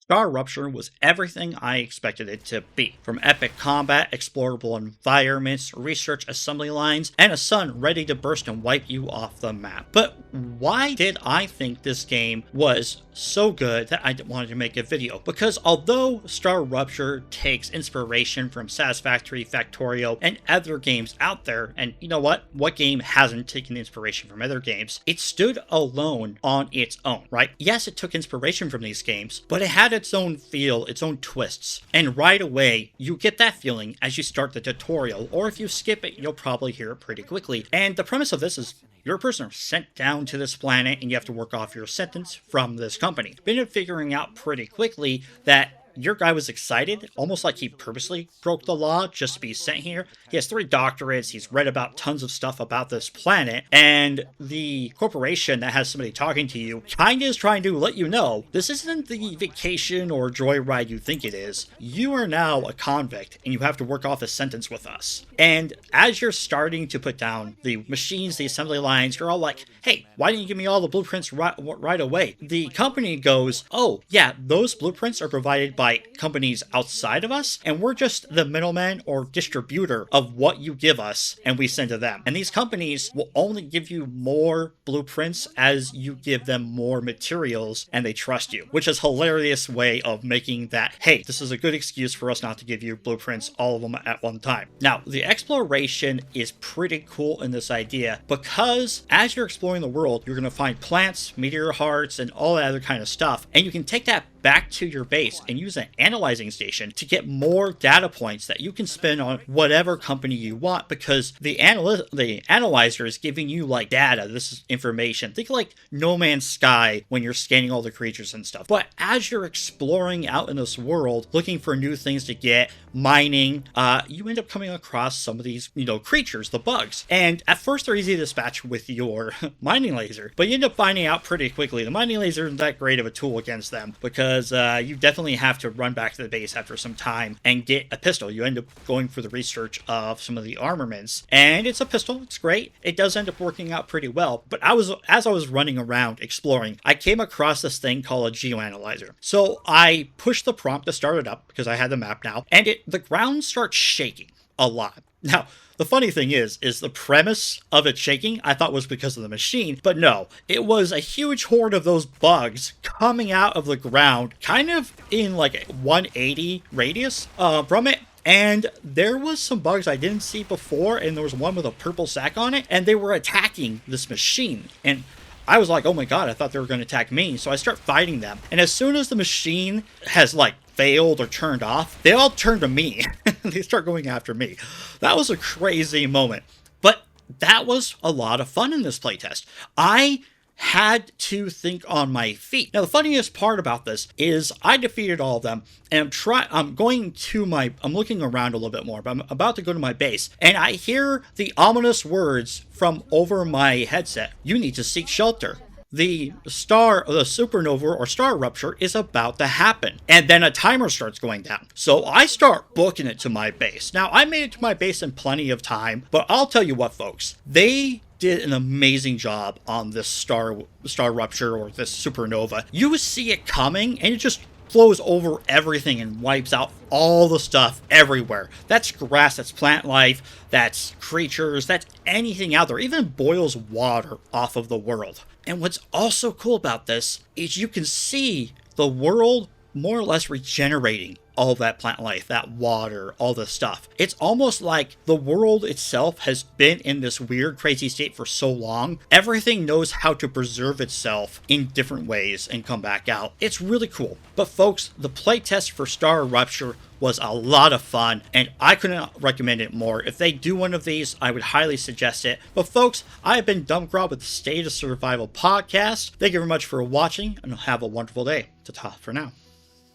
Star Rupture was everything I expected it to be, from epic combat, explorable environments, research assembly lines, and a sun ready to burst and wipe you off the map. But why did I think this game was so good that I wanted to make a video? Because although Star Rupture takes inspiration from Satisfactory, Factorio, and other games out there, and you know what game hasn't taken inspiration from other games? It stood alone on its own, right? Yes, it took inspiration from these games, but it had its own feel, its own twists. And right away, you get that feeling as you start the tutorial, or if you skip it, you'll probably hear it pretty quickly. And the premise of this is you're a prisoner sent down to this planet and you have to work off your sentence from this company. Been figuring out pretty quickly that your guy was excited, almost like he purposely broke the law just to be sent here. He has 3 doctorates, he's read about tons of stuff about this planet, and the corporation that has somebody talking to you kinda is trying to let you know, this isn't the vacation or joyride you think it is. You are now a convict, and you have to work off a sentence with us. And as you're starting to put down the machines, the assembly lines, you're all like, hey, why didn't you give me all the blueprints right away? The company goes, oh, yeah, those blueprints are provided by companies outside of us, and we're just the middleman or distributor of what you give us, and we send to them. And these companies will only give you more blueprints as you give them more materials, and they trust you, which is a hilarious way of making that, hey, this is a good excuse for us not to give you blueprints, all of them at one time. Now, the exploration is pretty cool in this idea, because as you're exploring the world, you're going to find plants, meteor hearts, and all that other kind of stuff, and you can take that back to your base and use an analyzing station to get more data points that you can spend on whatever company you want, because the analyzer is giving you like data. This is information. Think like No Man's Sky when you're scanning all the creatures and stuff. But as you're exploring out in this world, looking for new things to get, mining, you end up coming across some of these, creatures, the bugs. And at first they're easy to dispatch with your mining laser, but you end up finding out pretty quickly the mining laser isn't that great of a tool against them, because you definitely have to run back to the base after some time and get a pistol. You end up going for the research of some of the armaments, and it's a pistol. It's great. It does end up working out pretty well. But as I was running around exploring, I came across this thing called a geo-analyzer. So I pushed the prompt to start it up because I had the map now, and the ground starts shaking a lot. Now, the funny thing is the premise of it shaking, I thought was because of the machine, but no, it was a huge horde of those bugs coming out of the ground, kind of in like a 180 radius from it. And there was some bugs I didn't see before, and there was one with a purple sack on it, and they were attacking this machine. And I was like, oh my god, I thought they were going to attack me. So I start fighting them. And as soon as the machine has failed or turned off, they all turn to me. They start going after me. That was a crazy moment. But that was a lot of fun in this playtest. I had to think on my feet. Now, the funniest part about this is I defeated all of them, and I'm looking around a little bit more, but I'm about to go to my base, and I hear the ominous words from over my headset. You need to seek shelter. The supernova or star rupture is about to happen. And then a timer starts going down. So I start booking it to my base. Now, I made it to my base in plenty of time, but I'll tell you what, folks, they did an amazing job on this star rupture or this supernova. You see it coming, and it just flows over everything and wipes out all the stuff everywhere. That's grass, that's plant life, that's creatures, that's anything out there. Even boils water off of the world. And what's also cool about this is you can see the world more or less regenerating all of that plant life, that water, all this stuff. It's almost like the world itself has been in this weird, crazy state for so long. Everything knows how to preserve itself in different ways and come back out. It's really cool. But folks, the playtest for Star Rupture was a lot of fun, and I couldn't recommend it more. If they do one of these, I would highly suggest it. But folks, I have been Dumbgrod with the State of Survival podcast. Thank you very much for watching, and have a wonderful day. Ta-ta for now.